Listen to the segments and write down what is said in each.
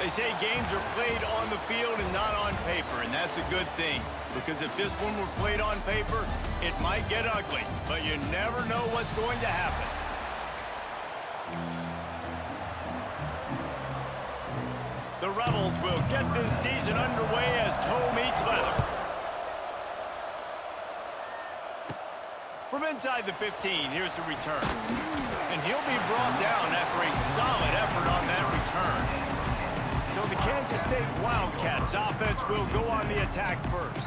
They say games are played on the field and not on paper, and that's a good thing. Because if this one were played on paper, it might get ugly, but you never know what's going to happen. The Rebels will get this season underway as toe meets leather. From inside the 15, here's the return. And he'll be brought down after a solid effort on that return. So the Kansas State Wildcats offense will go on the attack first.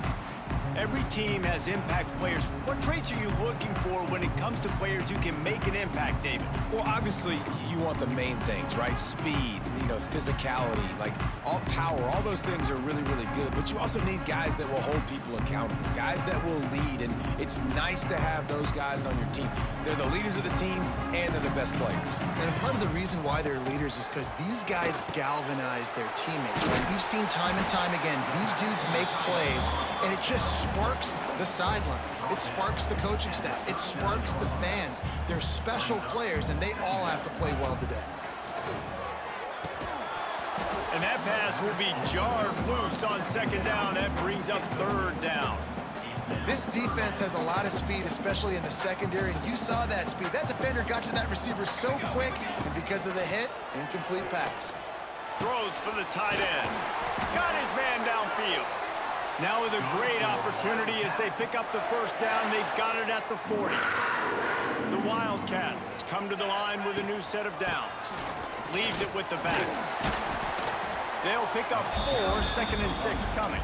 Every team has impact players. What traits are you looking for when it comes to players who can make an impact, David? Well, obviously, you want the main things, right? Speed, physicality, like all power, all those things are really, really good. But you also need guys that will hold people accountable, guys that will lead. And it's nice to have those guys on your team. They're the leaders of the team, and they're the best players. And part of the reason why they're leaders is because these guys galvanize their teammates. Right? We've seen time and time again, these dudes make plays, and it just sparks the sideline. It sparks the coaching staff. It sparks the fans. They're special players, and they all have to play well today. And that pass will be jarred loose on second down. That brings up third down. This defense has a lot of speed, especially in the secondary, and you saw that speed. That defender got to that receiver so quick, and because of the hit, incomplete pass. Throws for the tight end. Got his man downfield. Now with a great opportunity as they pick up the first down. They've got it at the 40. The Wildcats come to the line with a new set of downs. Leaves it with the back. They'll pick up 4, 2nd and 6 coming.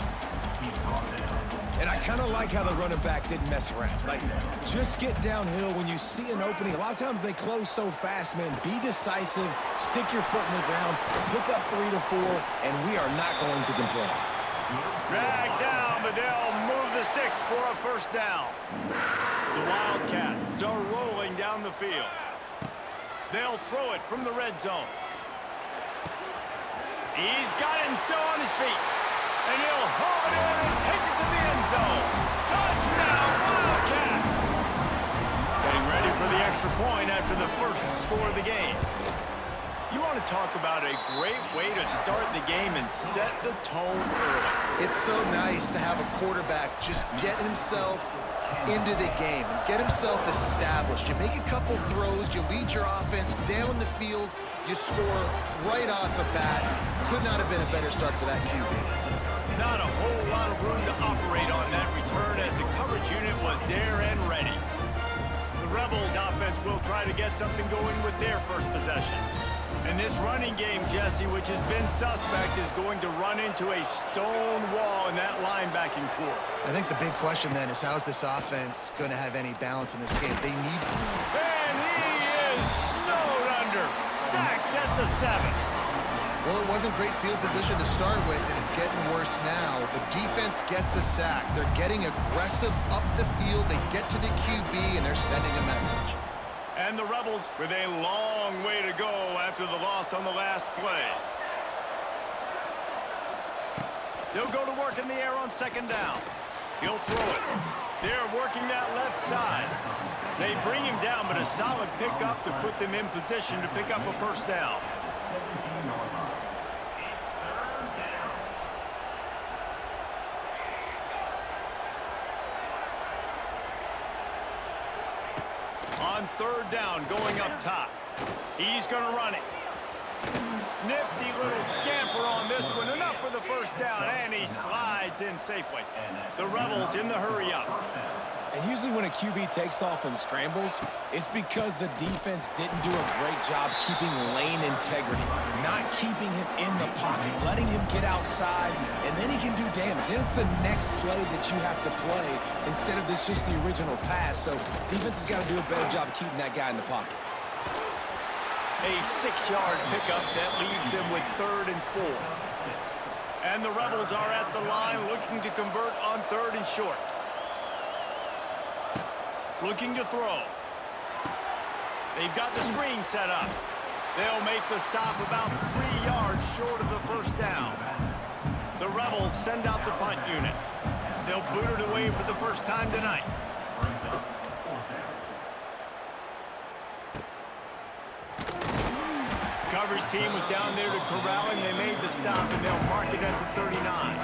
And I kind of like how the running back didn't mess around. Like, just get downhill when you see an opening. A lot of times they close so fast, man. Be decisive, stick your foot in the ground, pick up 3 to 4, and we are not going to complain. Drag down, but they'll move the sticks for a first down. The Wildcats are rolling down the field. They'll throw it from the red zone. He's got him still on his feet. And he'll haul it in and take it to the end zone. Touchdown, Wildcats! Getting ready for the extra point after the first score of the game. You want to talk about a great way to start the game and set the tone early. It's so nice to have a quarterback just get himself into the game and get himself established. You make a couple throws, you lead your offense down the field, you score right off the bat. Could not have been a better start for that QB. Not a whole lot of room to operate on that return as the coverage unit was there and ready. The Rebels offense will try to get something going with their first possession. And this running game, Jesse, which has been suspect, is going to run into a stone wall in that linebacking core. I think the big question then is how's this offense going to have any balance in this game? They need... And he is snowed under, sacked at the 7. Well, it wasn't great field position to start with, and it's getting worse now. The defense gets a sack. They're getting aggressive up the field. They get to the QB, and they're sending a message. And the Rebels with a long way to go after the loss on the last play. They'll go to work in the air on second down. He'll throw it. They're working that left side. They bring him down, but a solid pickup to put them in position to pick up a first down. On third down, going up top. He's going to run it. Nifty little scamper on this one. Enough for the first down, and he slides in safely. The Rebels in the hurry up. And usually when a QB takes off and scrambles, it's because the defense didn't do a great job keeping lane integrity, not keeping him in the pocket, letting him get outside, and then he can do damage. And it's the next play that you have to play instead of this just the original pass. So defense has got to do a better job of keeping that guy in the pocket. A 6-yard pickup that leaves them with 3rd and 4. And the Rebels are at the line looking to convert on 3rd and short. Looking to throw. They've got the screen set up. They'll make the stop about 3 yards short of the first down. The Rebels send out the punt unit. They'll boot it away for the first time tonight. Coverage team was down there to corral him. They made the stop, and they'll mark it at the 39.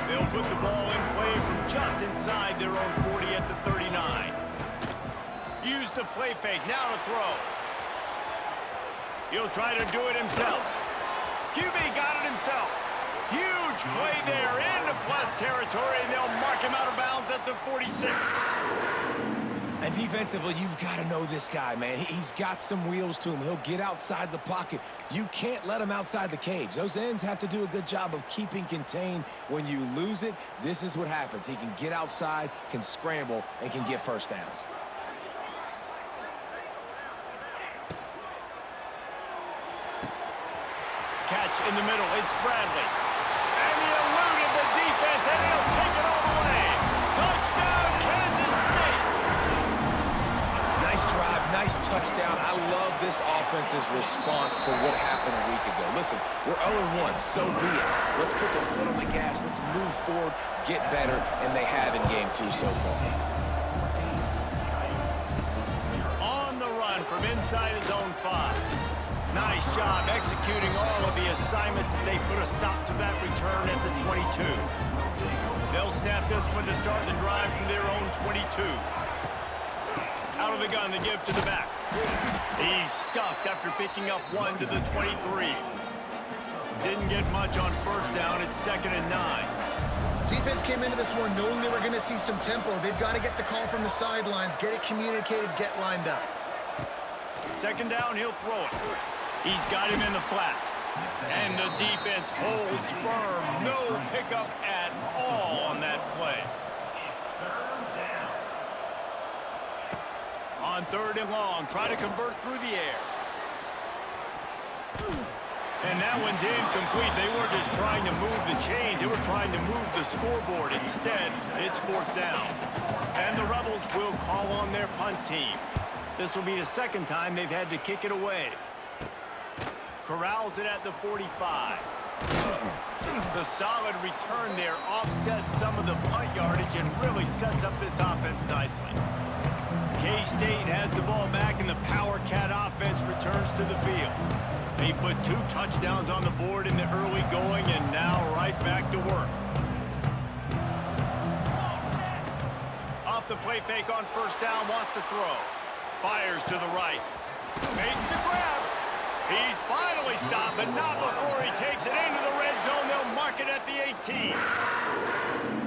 They'll put the ball in play from just inside their own 40 at the 39. Use the play fake. Now to throw. He'll try to do it himself. QB got it himself. Huge play there into plus territory, and they'll mark him out of bounds at the 46. And defensively, you've got to know this guy, man. He's got some wheels to him. He'll get outside the pocket. You can't let him outside the cage. Those ends have to do a good job of keeping contained. When you lose it, this is what happens. He can get outside, can scramble, and can get first downs. Catch in the middle. It's Bradley. And he eluded the defense, and he'll take it all the way. Touchdown, Kansas State. Nice drive, nice touchdown. I love this offense's response to what happened a week ago. Listen, we're 0-1, so be it. Let's put the foot on the gas. Let's move forward, get better, and they have in game 2 so far. On the run from inside his own 5. Nice job executing all of the assignments as they put a stop to that return at the 22. They'll snap this one to start the drive from their own 22. Out of the gun to give to the back. He's stuffed after picking up 1 to the 23. Didn't get much on first down. It's 2nd and 9. Defense came into this one knowing they were going to see some tempo. They've got to get the call from the sidelines, get it communicated, get lined up. 2nd down, he'll throw it. He's got him in the flat. And the defense holds firm. No pickup at all on that play. On 3rd and long, try to convert through the air. And that one's incomplete. They weren't just trying to move the chains. They were trying to move the scoreboard. Instead, it's 4th down. And the Rebels will call on their punt team. This will be the 2nd time they've had to kick it away. Corrals it at the 45. The solid return there offsets some of the punt yardage and really sets up this offense nicely. K-State has the ball back, and the Power Cat offense returns to the field. They put 2 touchdowns on the board in the early going, and now right back to work. Off the play fake on first down, wants to throw. Fires to the right. Makes the grab. He's finally stopped, but not before he takes it into the red zone. They'll mark it at the 18.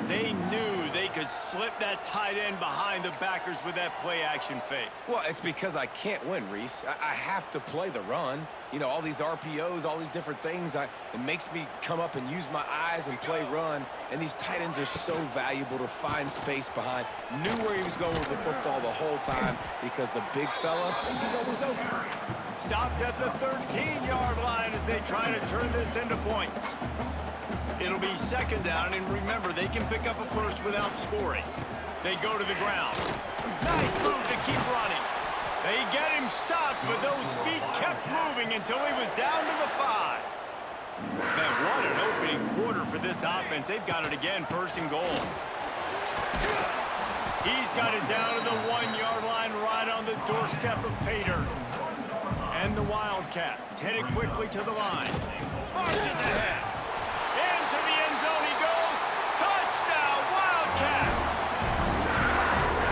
They knew they could slip that tight end behind the backers with that play-action fake. Well, it's because I can't win, Reese. I have to play the run. You know, all these RPOs, all these different things. It makes me come up and use my eyes and play run. And these tight ends are so valuable to find space behind. Knew where he was going with the football the whole time because the big fella, he's always open. Stopped at the 13-yard line as they try to turn this into points. It'll be 2nd down, and remember, they can pick up a first without scoring. They go to the ground. Nice move to keep running. They get him stopped, but those feet kept moving until he was down to the 5. Man, what an opening quarter for this offense. They've got it again, 1st and goal. He's got it down to the 1-yard line right on the doorstep of Pater. And the Wildcats headed quickly to the line. Marches ahead. Into the end zone he goes. Touchdown, Wildcats!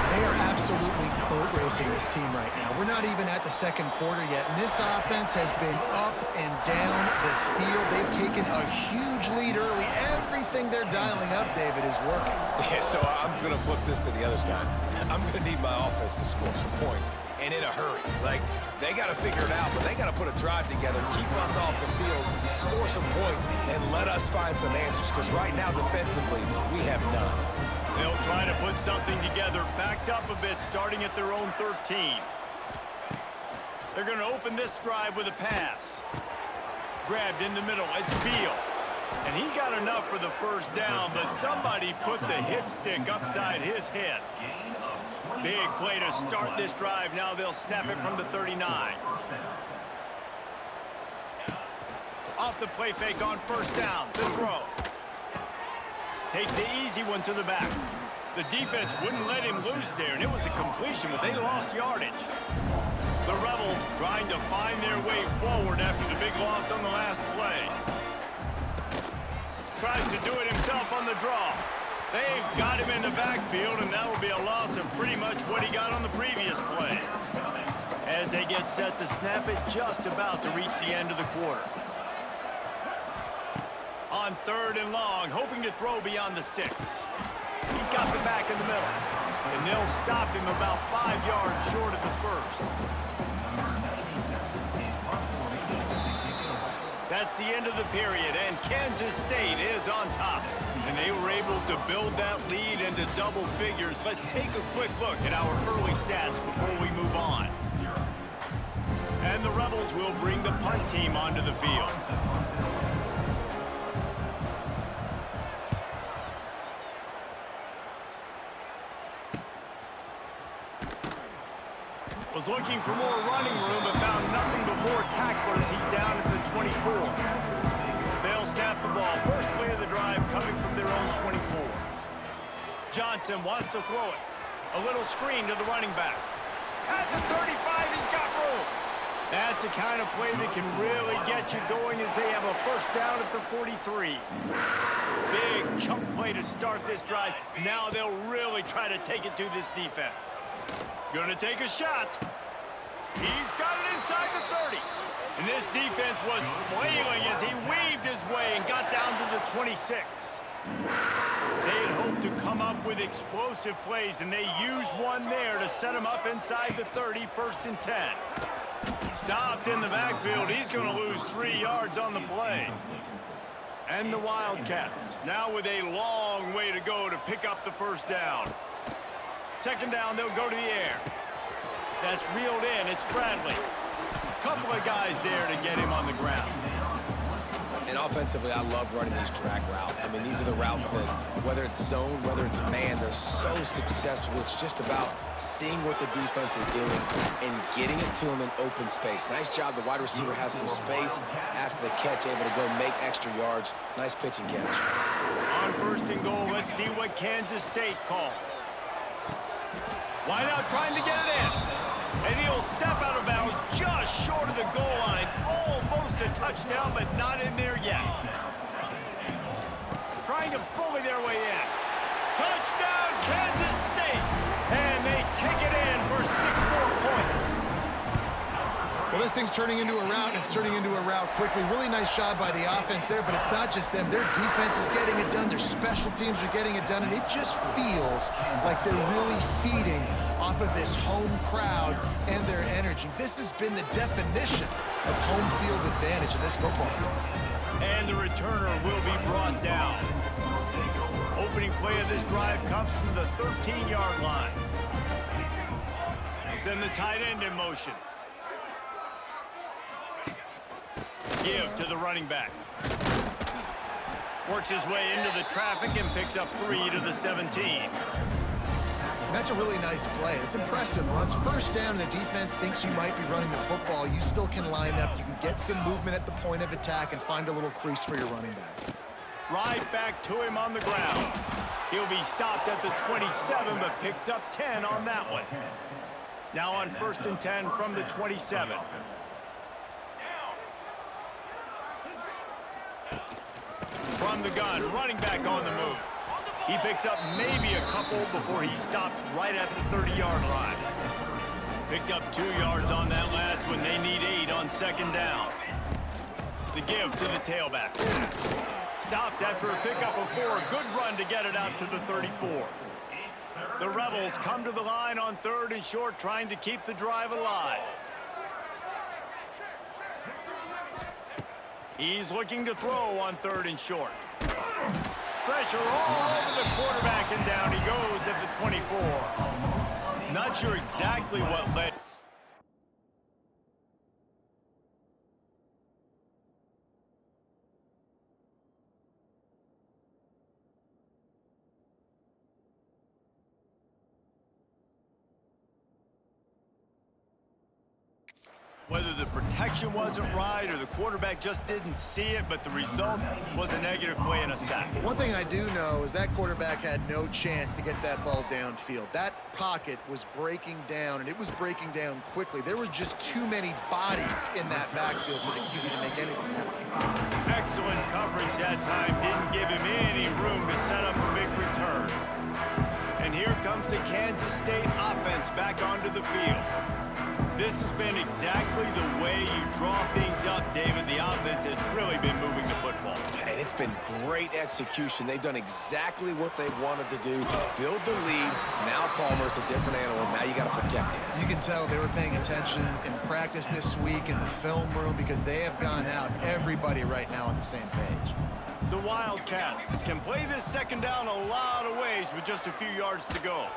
They are absolutely boat racing this team right now. We're not even at the 2nd quarter yet, and this offense has been up and down the field. They've taken a huge lead early. Everything they're dialing up, David, is working. Yeah, so I'm going to flip this to the other side. I'm going to need my offense to score some points, and in a hurry. Like, they got to figure it out, but they got to put a drive together, keep us off the field, score some points, and let us find some answers, because right now, defensively, we have none. They'll try to put something together, backed up a bit, starting at their own 13. They're going to open this drive with a pass. Grabbed in the middle, it's Beal. And he got enough for the 1st down, but somebody put the hit stick upside his head. Big play to start this drive. Now they'll snap it from the 39. Off the play fake on first down. The throw. Takes the easy one to the back. The defense wouldn't let him loose there, and it was a completion, but they lost yardage. The Rebels trying to find their way forward after the big loss on the last play. Tries to do it himself on the draw. They've got him in the backfield, and that will be a loss of pretty much what he got on the previous play. As they get set to snap it, just about to reach the end of the quarter. On 3rd and long, hoping to throw beyond the sticks. He's got the back in the middle, and they'll stop him about 5 yards short of the first. That's the end of the period, and Kansas State is on top. And they were able to build that lead into double figures. Let's take a quick look at our early stats before we move on. And the Rebels will bring the punt team onto the field. Was looking for more running room, but found nothing but more tacklers. He's down at the 24. They'll snap the ball. First play of the drive coming from their own 24. Johnson wants to throw it. A little screen to the running back. At the 35, he's got room. That's the kind of play that can really get you going as they have a first down at the 43. Big chunk play to start this drive. Now they'll really try to take it to this defense. Gonna take a shot. He's got it inside the 30. And this defense was flailing as he weaved his way and got down to the 26. They had hoped to come up with explosive plays, and they used one there to set him up inside the 30, 1st and 10. Stopped in the backfield. He's gonna lose 3 yards on the play. And the Wildcats now with a long way to go to pick up the first down. 2nd down, they'll go to the air. That's reeled in. It's Bradley. Couple of guys there to get him on the ground. And offensively, I love running these drag routes. I mean, these are the routes that, whether it's zone, whether it's man, they're so successful. It's just about seeing what the defense is doing and getting it to them in open space. Nice job. The wide receiver has some space after the catch, able to go make extra yards. Nice pitch and catch. On 1st and goal, let's see what Kansas State calls. Wide out trying to get it in. And he'll step out of bounds just short of the goal line. Almost a touchdown, but not in there yet. Trying to bully their way in. Touchdown, Kansas State. And they take it in for 6 more points. Well, this thing's turning into a rout, and it's turning into a rout quickly. Really nice job by the offense there, but it's not just them. Their defense is getting it done. Their special teams are getting it done, and it just feels like they're really feeding off of this home crowd and their energy. This has been the definition of home field advantage in this football game. And the returner will be brought down. Opening play of this drive comes from the 13-yard line. Send the tight end in motion. Give to the running back. Works his way into the traffic and picks up 3 to the 17. And that's a really nice play. It's impressive. Once 1st down and the defense thinks you might be running the football, you still can line up. You can get some movement at the point of attack and find a little crease for your running back. Right back to him on the ground. He'll be stopped at the 27, but picks up 10 on that one. Now on 1st and 10 from the 27. From the gun, running back on the move. He picks up maybe a couple before he stopped right at the 30-yard line. Picked up 2 yards on that last one. They need 8 on 2nd down. The give to the tailback. Stopped after a pickup of 4. Good run to get it out to the 34. The Rebels come to the line on 3rd and short, trying to keep the drive alive. He's looking to throw on 3rd and short. Pressure all over the quarterback, and down he goes at the 24. Not sure exactly what led. Whether the protection wasn't right or the quarterback just didn't see it, but the result was a negative play and a sack. One thing I do know is that quarterback had no chance to get that ball downfield. That pocket was breaking down, and it was breaking down quickly. There were just too many bodies in that backfield for the QB to make anything happen. Excellent coverage that time. Didn't give him any room to set up a big return. And here comes the Kansas State offense back onto the field. This has been exactly the way you draw things up, David. The offense has really been moving the football. And it's been great execution. They've done exactly what they've wanted to do. Build the lead. Now Palmer's a different animal. Now you got to protect it. You can tell they were paying attention in practice this week in the film room because they have gone out, everybody right now on the same page. The Wildcats can play this second down a lot of ways with just a few yards to go.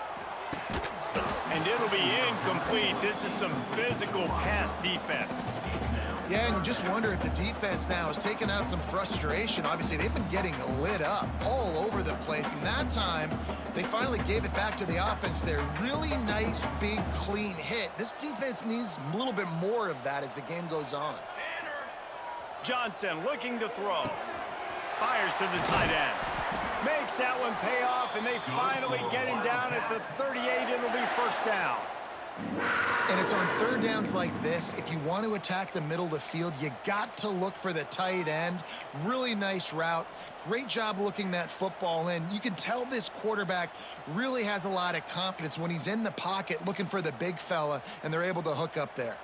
And it'll be incomplete. This is some physical pass defense. Yeah, and you just wonder if the defense now has taken out some frustration. Obviously, they've been getting lit up all over the place. And that time, they finally gave it back to the offense there. Really nice, big, clean hit. This defense needs a little bit more of that as the game goes on. Johnson looking to throw. Fires to the tight end. Makes that one pay off, and they finally get him down at the 38. It'll be first down. And it's on third downs like this. If you want to attack the middle of the field, you got to look for the tight end. Really nice route. Great job looking that football in. You can tell this quarterback really has a lot of confidence when he's in the pocket looking for the big fella, and they're able to hook up there.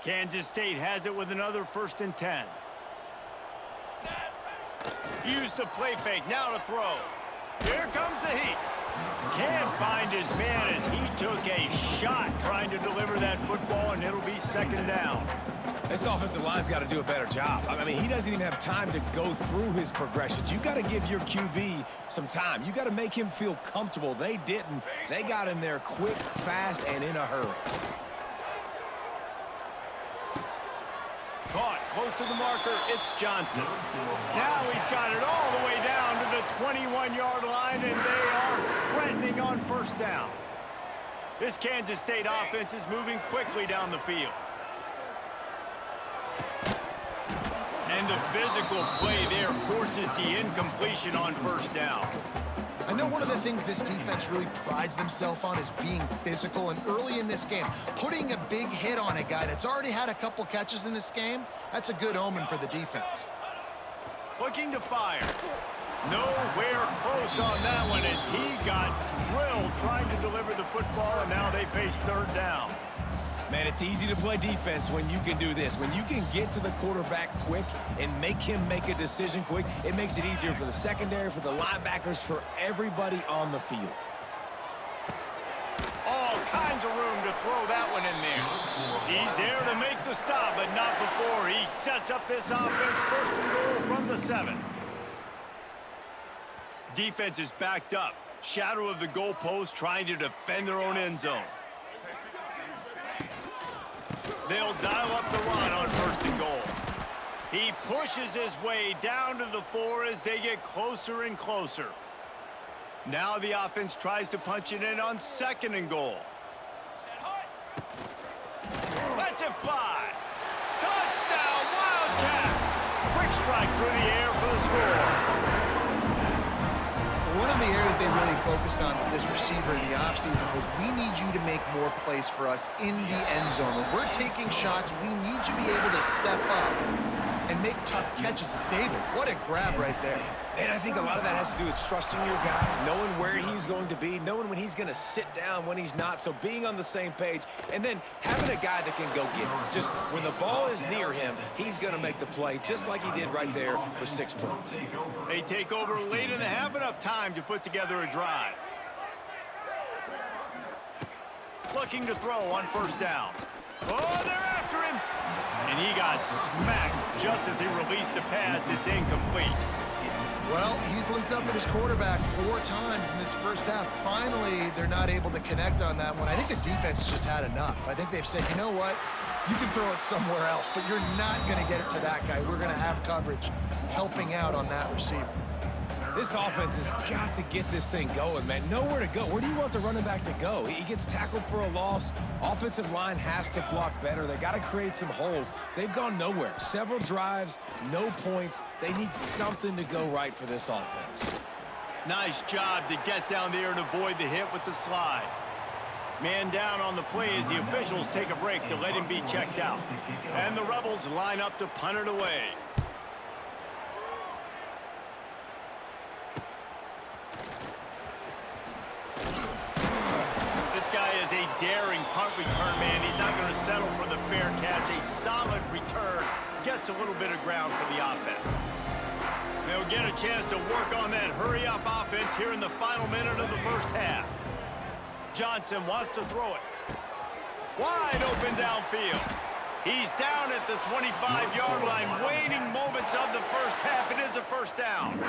Kansas State has it with another 1st and 10. Use the play fake, now to throw. Here comes the heat. Can't find his man as he took a shot trying to deliver that football, and it'll be second down. This offensive line's got to do a better job. I mean, he doesn't even have time to go through his progressions. You got to give your QB some time. You got to make him feel comfortable. They didn't. They got in there quick, fast, and in a hurry. Caught close to the marker, it's Johnson. Now he's got it all the way down to the 21-yard line, and they are threatening on first down. This Kansas State offense is moving quickly down the field. And the physical play there forces the incompletion on first down. I know one of the things this defense really prides themselves on is being physical, and early in this game, putting a big hit on a guy that's already had a couple catches in this game, that's a good omen for the defense. Looking to fire. Nowhere close on that one as he got drilled trying to deliver the football, and now they face third down. Man, it's easy to play defense when you can do this. When you can get to the quarterback quick and make him make a decision quick, it makes it easier for the secondary, for the linebackers, for everybody on the field. All kinds of room to throw that one in there. He's there to make the stop, but not before he sets up this offense. 1st and goal from the 7. Defense is backed up. Shadow of the goalpost trying to defend their own end zone. They'll dial up the run on 1st and goal. He pushes his way down to the 4 as they get closer and closer. Now the offense tries to punch it in on 2nd and goal. Lets it fly. Touchdown, Wildcats! Quick strike through the air for the score. One of the areas they really focused on with this receiver in the offseason was we need you to make more plays for us in the end zone. When we're taking shots, we need you to be able to step up and make tough catches. And David, what a grab right there. And I think a lot of that has to do with trusting your guy, knowing where he's going to be, knowing when he's going to sit down, when he's not. So being on the same page, and then having a guy that can go get him. Just when the ball is near him, he's going to make the play, just like he did right there for 6 points. They take over late in the half, enough time to put together a drive. Looking to throw on 1st down. Oh, they're after him. And he got smacked just as he released the pass. It's incomplete. Well, he's linked up with his quarterback 4 times in this first half. Finally, they're not able to connect on that one. I think the defense just had enough. I think they've said, you know what? You can throw it somewhere else, but you're not going to get it to that guy. We're going to have coverage helping out on that receiver. This offense has got to get this thing going, man. Nowhere to go. Where do you want the running back to go? He gets tackled for a loss. Offensive line has to block better. They got to create some holes. They've gone nowhere. Several drives, no points. They need something to go right for this offense. Nice job to get down there and avoid the hit with the slide. Man down on the play as the officials take a break to let him be checked out. And the Rebels line up to punt it away. This guy is a daring punt return man. He's not going to settle for the fair catch. A solid return gets a little bit of ground for the offense. They'll get a chance to work on that hurry-up offense here in the final minute of the first half. Johnson wants to throw it. Wide open downfield. He's down at the 25-yard line, waning moments of the first half. It is a first down.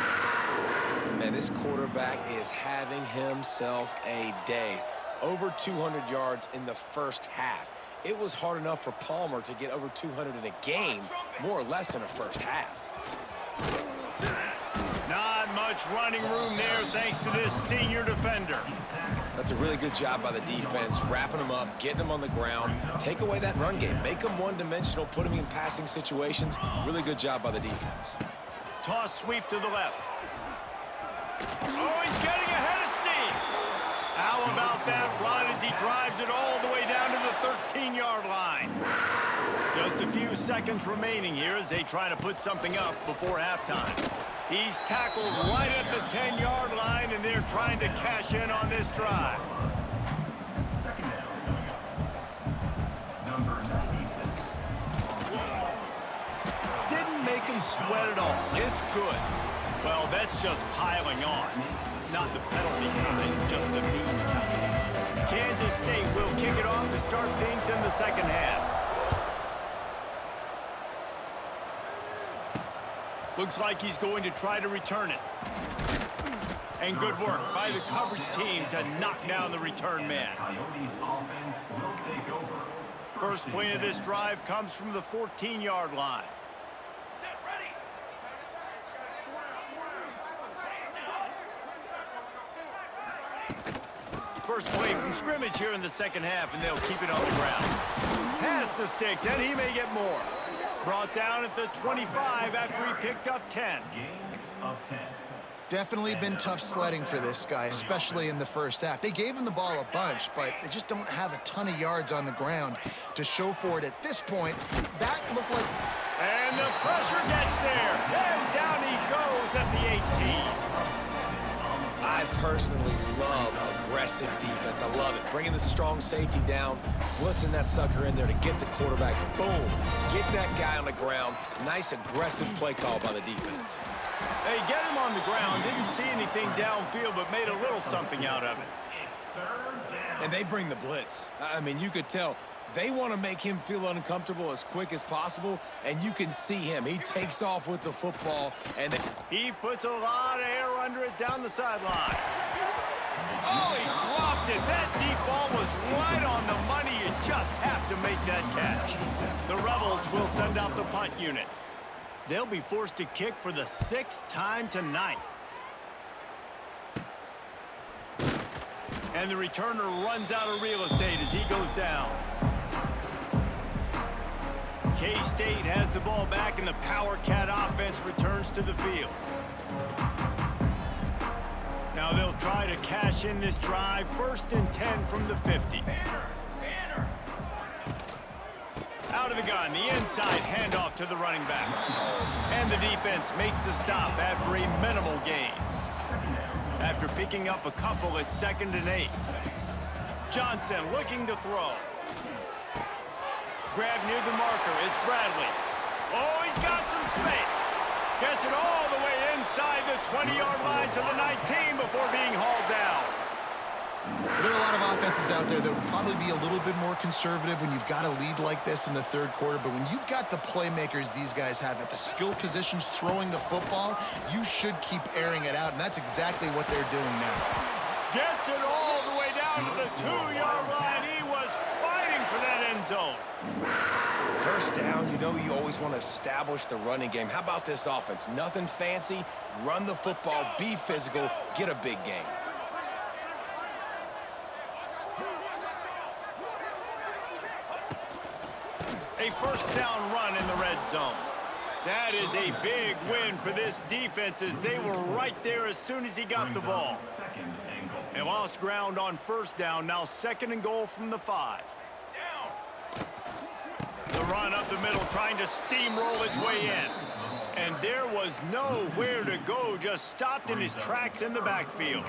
Man, this quarterback is having himself a day. Over 200 yards in the first half. It was hard enough for Palmer to get over 200 in a game, more or less in a first half. Not much running room there thanks to this senior defender. That's a really good job by the defense, wrapping them up, getting them on the ground. Take away that run game. Make them one-dimensional, put them in passing situations. Really good job by the defense. Toss sweep to the left. Oh, he's getting ahead of steam. How about that run as he drives it all the way down to the 13-yard line? Just a few seconds remaining here as they try to put something up before halftime. He's tackled right at the 10-yard line, and they're trying to cash in on this drive. Second down. Number 96. Didn't make him sweat at all. It's good. Well, that's just piling on. Not the penalty kind, just the mean kind. Kansas State will kick it off to start things in the second half. Looks like he's going to try to return it. And good work by the coverage team to knock down the return man. Coyotes offense will take over. First play of this drive comes from the 14-yard line. First play from scrimmage here in the second half, and they'll keep it on the ground. Pass the sticks, and he may get more. Brought down at the 25 after he picked up 10. Gain of 10. Definitely been tough sledding for this guy, especially in the first half. They gave him the ball a bunch, but they just don't have a ton of yards on the ground to show for it at this point. That looked like... And the pressure gets there. And down he goes at the 18. I personally love aggressive defense. I love it. Bringing the strong safety down, blitzing that sucker in there to get the quarterback. Boom. Get that guy on the ground. Nice aggressive play call by the defense. They get him on the ground. Didn't see anything downfield, but made a little something out of it. And they bring the blitz. I mean, you could tell. They want to make him feel uncomfortable as quick as possible, and you can see him. He takes off with the football, and he puts a lot of air under it down the sideline. Oh, he dropped it. That deep ball was right on the money. You just have to make that catch. The Rebels will send out the punt unit. They'll be forced to kick for the 6th time tonight. And the returner runs out of real estate as he goes down. K-State has the ball back, and the Power Cat offense returns to the field. Now they'll try to cash in this drive. 1st and 10 from the 50. Out of the gun, the inside handoff to the running back. And the defense makes the stop after a minimal gain. After picking up a couple at 2nd and 8. Johnson looking to throw. Grab near the marker, it's Bradley. Oh, he's got some space. Gets it all the way inside the 20-yard line to the 19 before being hauled down. There are a lot of offenses out there that would probably be a little bit more conservative when you've got a lead like this in the 3rd quarter, but when you've got the playmakers these guys have at the skill positions throwing the football, you should keep airing it out, and that's exactly what they're doing now. Gets it all the way down to the 2-yard line. He was fighting for that end zone. First down, you know you always want to establish the running game. How about this offense? Nothing fancy. Run the football, be physical, get a big gain. A first down run in the red zone. That is a big win for this defense as they were right there as soon as he got the ball. They lost ground on first down, now 2nd and goal from the 5. The run up the middle, trying to steamroll his way in. And there was nowhere to go, just stopped in his tracks in the backfield.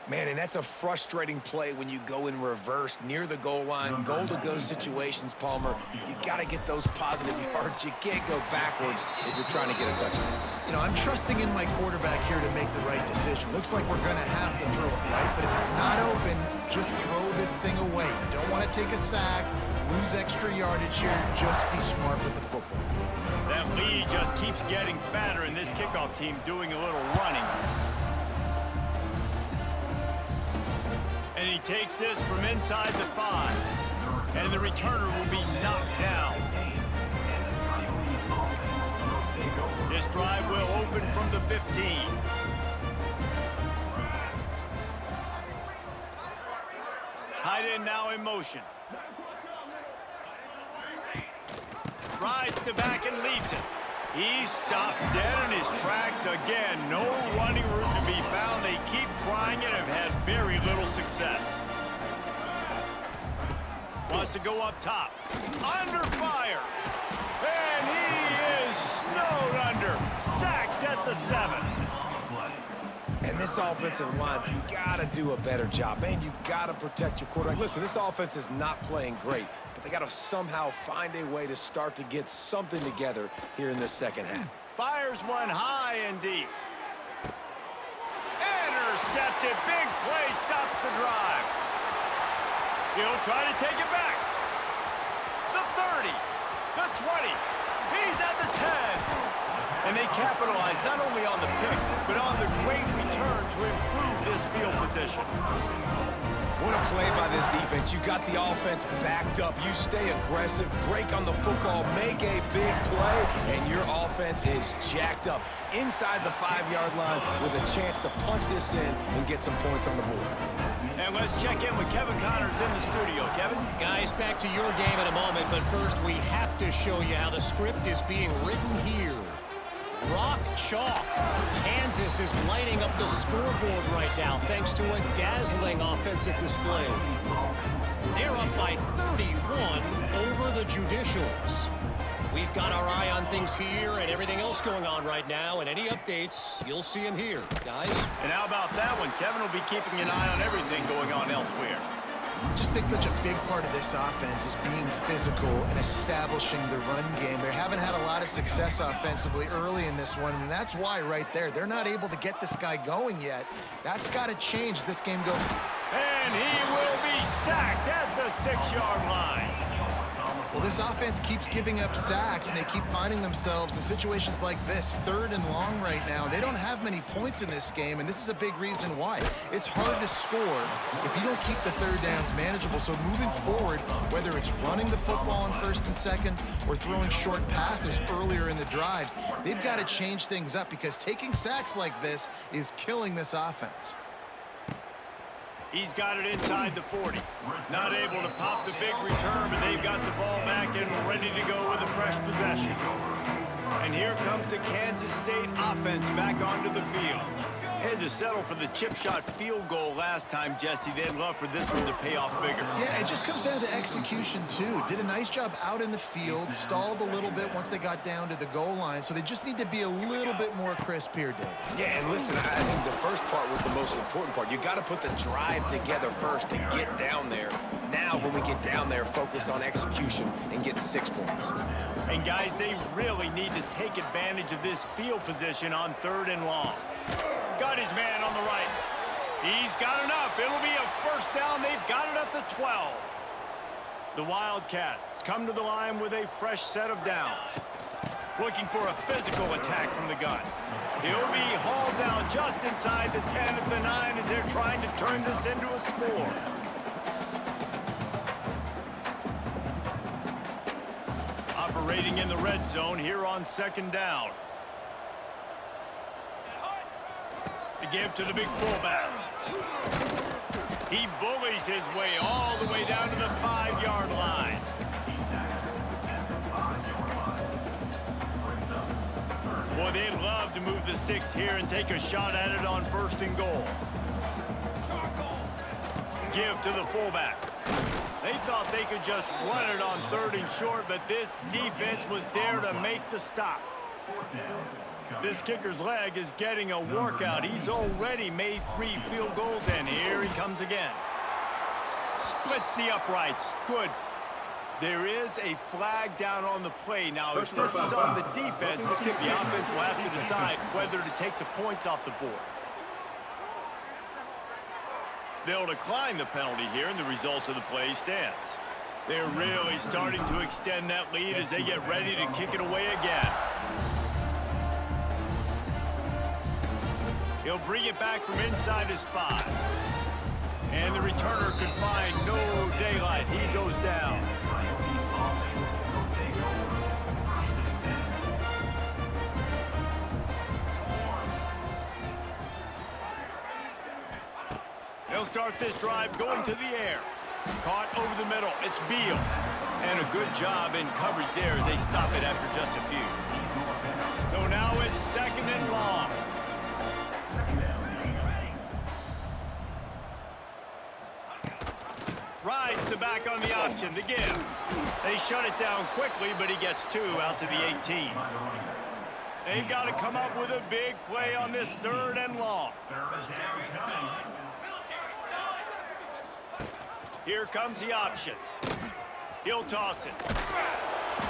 Man, and that's a frustrating play when you go in reverse near the goal line. Goal-to-go situations, Palmer. You got to get those positive yards. You can't go backwards if you're trying to get a touchdown. You know, I'm trusting in my quarterback here to make the right decision. Looks like we're going to have to throw it, right? But if it's not open, just throw this thing away. You don't want to take a sack, lose extra yardage here. Just be smart with the football. That lead just keeps getting fatter, and this kickoff team doing a little running. And he takes this from inside the 5. And the returner will be knocked down. This drive will open from the 15. Tight end now in motion. Rides to back and leaves it. He's stopped dead in his tracks again. No running room to be found. They keep trying it and have had very little success. Wants to go up top. Under fire. And he is snowed under. Sacked at the 7. And this offensive line's got to do a better job. Man, you got to protect your quarterback. Listen, this offense is not playing great, but they got to somehow find a way to start to get something together here in this second half. Fires one high and deep. Intercepted. Big play stops the drive. He'll try to take it back. The 30. The 20. He's at the 10. And they capitalize not only on the pick, but on the great return to improve this field position. What a play by this defense. You got the offense backed up. You stay aggressive, break on the football, make a big play, and your offense is jacked up inside the 5-yard line with a chance to punch this in and get some points on the board. And let's check in with Kevin Connors in the studio. Kevin? Guys, back to your game in a moment, but first we have to show you how the script is being written here. Rock chalk. Kansas is lighting up the scoreboard right now thanks to a dazzling offensive display. They're up by 31 over the Judicials. We've got our eye on things here and everything else going on right now, and any updates, you'll see them here, guys. And how about that one? Kevin will be keeping an eye on everything going on elsewhere. I just think such a big part of this offense is being physical and establishing the run game. They haven't had a lot of success offensively early in this one, and that's why right there, they're not able to get this guy going yet. That's got to change. This game goes. And he will be sacked at the 6-yard line. Well, this offense keeps giving up sacks, and they keep finding themselves in situations like this, 3rd and long right now. They don't have many points in this game, and this is a big reason why. It's hard to score if you don't keep the 3rd downs manageable. So moving forward, whether it's running the football on 1st and 2nd or throwing short passes earlier in the drives, they've got to change things up because taking sacks like this is killing this offense. He's got it inside the 40. Not able to pop the big return, but they've got the ball back and ready to go with a fresh possession. And here comes the Kansas State offense back onto the field. Had to settle for the chip shot field goal last time, Jesse. They'd love for this one to pay off bigger. Yeah, it just comes down to execution, too. Did a nice job out in the field, stalled a little bit once they got down to the goal line, so they just need to be a little bit more crisp here, Dave. Yeah, and listen, I think the first part was the most important part. You got to put the drive together first to get down there. Now, when we get down there, focus on execution and getting 6 points. And, guys, they really need to take advantage of this field position on 3rd and long. Got his man on the right. He's got enough. It'll be a first down. They've got it at the 12. The Wildcats come to the line with a fresh set of downs. Looking for a physical attack from the gun. He'll be hauled down just inside the 10 at the 9 as they're trying to turn this into a score. operating in the red zone here on second down. The give to the big fullback. He bullies his way all the way down to the 5-yard line. Boy, they'd love to move the sticks here and take a shot at it on 1st and goal. Give to the fullback. They thought they could just run it on 3rd and short, but this defense was there to make the stop. This kicker's leg is getting a workout. He's already made 3 field goals, and here he comes again. Splits the uprights. Good. There is a flag down on the play. Now, if this is on the defense, the offense will have to decide whether to take the points off the board. They'll decline the penalty here, and the result of the play stands. They're really starting to extend that lead as they get ready to kick it away again. He'll bring it back from inside his 5. And the returner could find no daylight. He goes down. They'll start this drive going to the air. Caught over the middle. It's Beal. And a good job in coverage there as they stop it after just a few. So now it's 2nd and long. Rides the back on the option, the give. They shut it down quickly, but he gets 2 out to the 18. They've got to come up with a big play on this 3rd and long. Here comes the option. He'll toss it.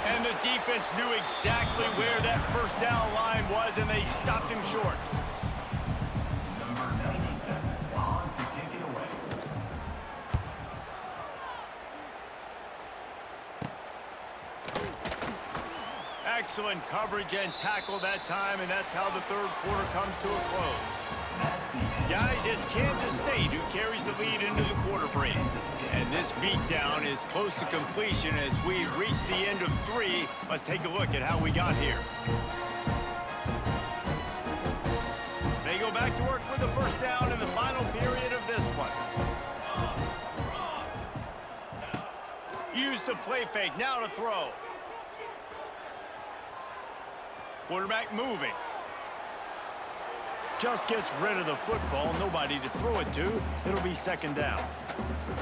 And the defense knew exactly where that 1st down line was, and they stopped him short. Excellent coverage and tackle that time, and that's how the 3rd quarter comes to a close. Guys, it's Kansas State who carries the lead into the quarter break. And this beatdown is close to completion as we've reached the end of 3. Let's take a look at how we got here. They go back to work with the 1st down in the final period of this one. Use the play fake, now to throw. Quarterback moving. Just gets rid of the football, nobody to throw it to. It'll be 2nd down.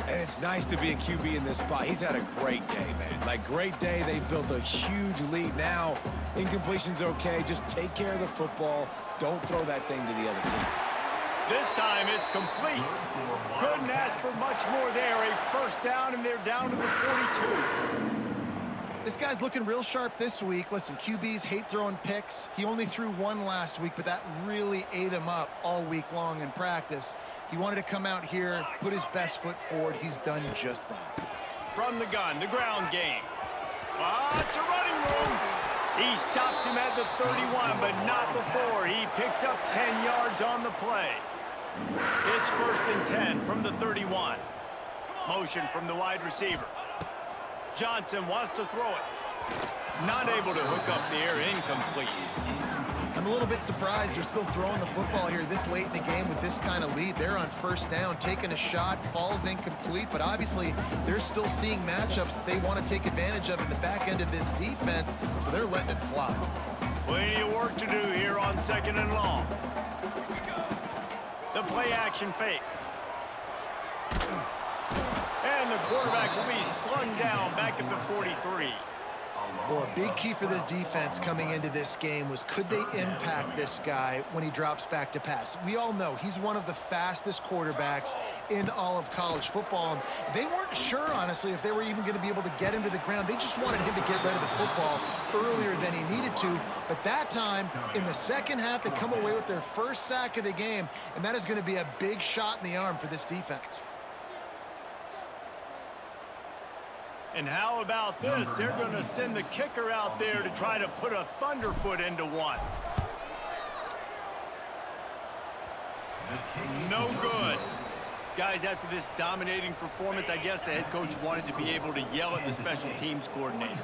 And it's nice to be a QB in this spot. He's had a great day, man. Like, great day. They've built a huge lead now. Incompletion's okay. Just take care of the football. Don't throw that thing to the other team. This time it's complete. Couldn't ask for much more there. A 1st down, and they're down to the 42. This guy's looking real sharp this week. Listen, QBs hate throwing picks. He only threw 1 last week, but that really ate him up all week long in practice. He wanted to come out here, put his best foot forward. He's done just that. From the gun, the ground game. It's a running room. He stops him at the 31, but not before. He picks up 10 yards on the play. It's 1st and 10 from the 31. Motion from the wide receiver. Johnson wants to throw it. Not able to hook up there, incomplete. I'm a little bit surprised they're still throwing the football here this late in the game with this kind of lead. They're on 1st down, taking a shot, falls incomplete, but obviously they're still seeing matchups that they want to take advantage of in the back end of this defense, so they're letting it fly. Plenty of work to do here on 2nd and long. The play action fake. And the quarterback will be slung down back at the 43. Well, a big key for this defense coming into this game was, could they impact this guy when he drops back to pass? We all know he's one of the fastest quarterbacks in all of college football. And they weren't sure, honestly, if they were even going to be able to get him to the ground. They just wanted him to get rid of the football earlier than he needed to. But that time, in the 2nd half, they come away with their 1st sack of the game, and that is going to be a big shot in the arm for this defense. And how about this? They're going to send the kicker out there to try to put a thunderfoot into one. No good. Guys, after this dominating performance, I guess the head coach wanted to be able to yell at the special teams coordinator.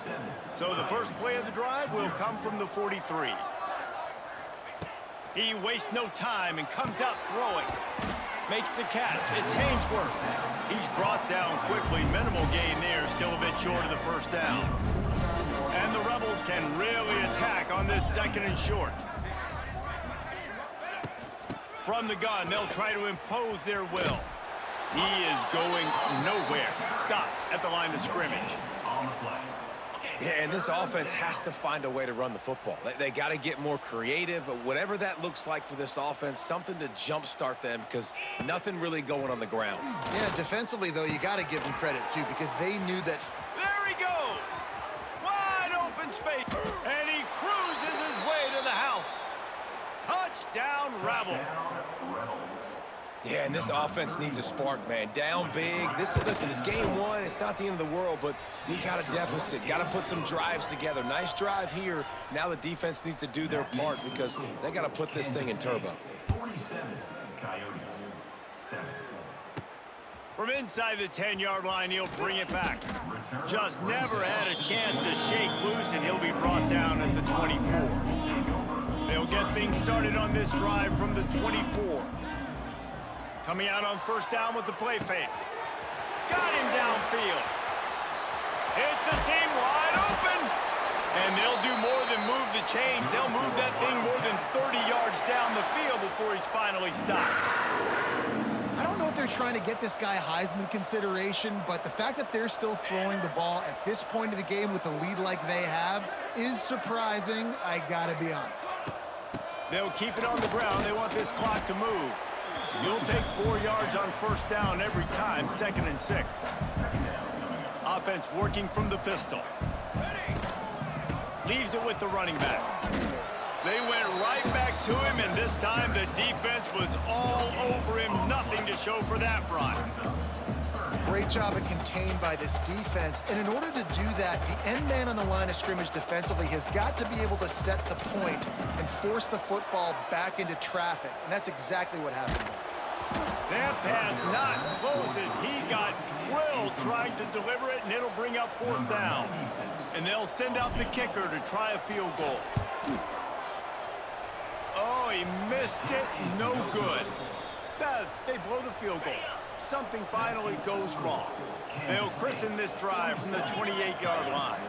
So the first play of the drive will come from the 43. He wastes no time and comes out throwing. Makes the catch. It's Hainsworth. He's brought down quickly. Minimal gain there. Still a bit short of the first down. And the Rebels can really attack on this 2nd and short. From the gun, they'll try to impose their will. He is going nowhere. Stop at the line of scrimmage. On the play. Yeah, and this offense has to find a way to run the football. They got to get more creative. Whatever that looks like for this offense, something to jumpstart them because nothing really going on the ground. Yeah, defensively, though, you got to give them credit, too, because they knew that. There he goes. Wide open space. And he cruises his way to the house. Touchdown, Rebels. Yeah, and this offense needs a spark, man. Down big. Listen, it's game 1. It's not the end of the world, but we got a deficit. Got to put some drives together. Nice drive here. Now the defense needs to do their part because they got to put this thing in turbo. 47, Coyotes, 7. From inside the 10-yard line, he'll bring it back. Just never had a chance to shake loose, and he'll be brought down at the 24. They'll get things started on this drive from the 24. Coming out on first down with the play fake. Got him downfield. It's a seam wide open. And they'll do more than move the chains. They'll move that thing more than 30 yards down the field before he's finally stopped. I don't know if they're trying to get this guy Heisman consideration, but the fact that they're still throwing the ball at this point of the game with a lead like they have is surprising, I gotta be honest. They'll keep it on the ground. They want this clock to move. You'll take 4 yards on first down every time, 2nd and 6. Offense working from the pistol. Leaves it with the running back. They went right back to him, and this time the defense was all over him. Nothing to show for that run. Great job of contained by this defense. And in order to do that, the end man on the line of scrimmage defensively has got to be able to set the point and force the football back into traffic. And that's exactly what happened. That pass not close as he got drilled trying to deliver it, and it'll bring up 4th down. And they'll send out the kicker to try a field goal. Oh, he missed it. No good. They blow the field goal. Something finally goes wrong. They'll christen this drive from the 28-yard line.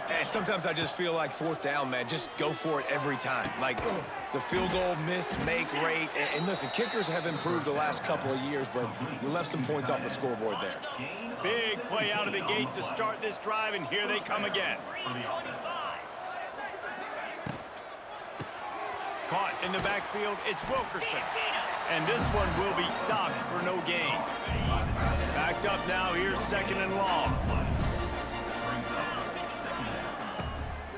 And sometimes I just feel like 4th down, man. Just go for it every time. Like the field goal miss, make rate. And listen, kickers have improved the last couple of years, but you left some points off the scoreboard there. Big play out of the gate to start this drive, and here they come again. Caught in the backfield, it's Wilkerson. And this one will be stopped for no gain. Backed up now, here's 2nd and long.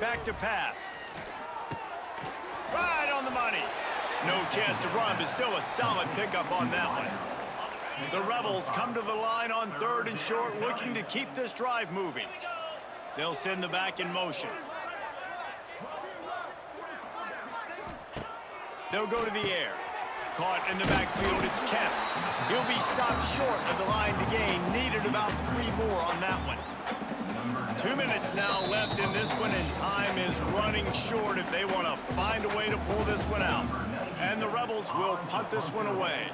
Back to pass. Right on the money. No chance to run, but still a solid pickup on that one. The Rebels come to the line on 3rd and short, looking to keep this drive moving. They'll send the back in motion. They'll go to the air. Caught in the backfield, it's Kemp. He'll be stopped short of the line to gain. Needed about 3 more on that one. 2 minutes now left in this one, and time is running short if they want to find a way to pull this one out. And the Rebels will punt this one away.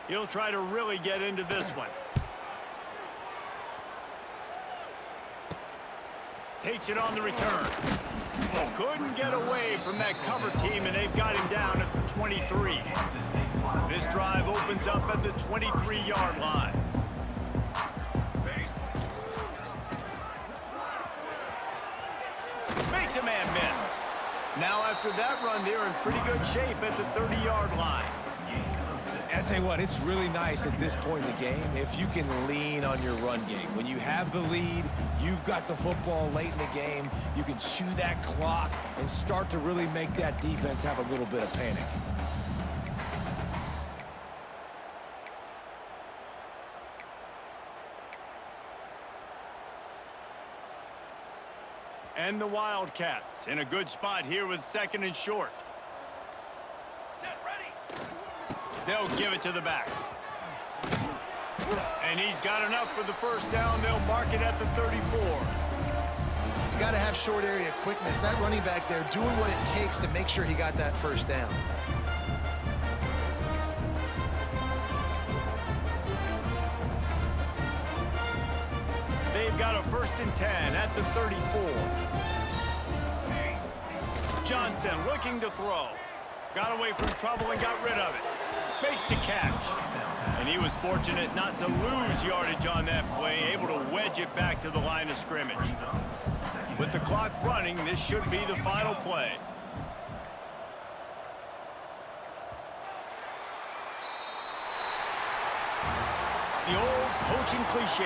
He'll try to really get into this one. Takes it on the return. Couldn't get away from that cover team, and they've got him down at the 23. This drive opens up at the 23-yard line. Makes a man miss. Now after that run, they're in pretty good shape at the 30-yard line. I tell you what, it's really nice at this point in the game if you can lean on your run game. When you have the lead, you've got the football late in the game, you can chew that clock and start to really make that defense have a little bit of panic. And the Wildcats in a good spot here with 2nd and short. They'll give it to the back. And he's got enough for the first down. They'll mark it at the 34. You got to have short area quickness. That running back there doing what it takes to make sure he got that first down. They've got a 1st and 10 at the 34. Johnson looking to throw. Got away from trouble and got rid of it. Makes the catch. And he was fortunate not to lose yardage on that play, able to wedge it back to the line of scrimmage. With the clock running, this should be the final play. The old coaching cliche.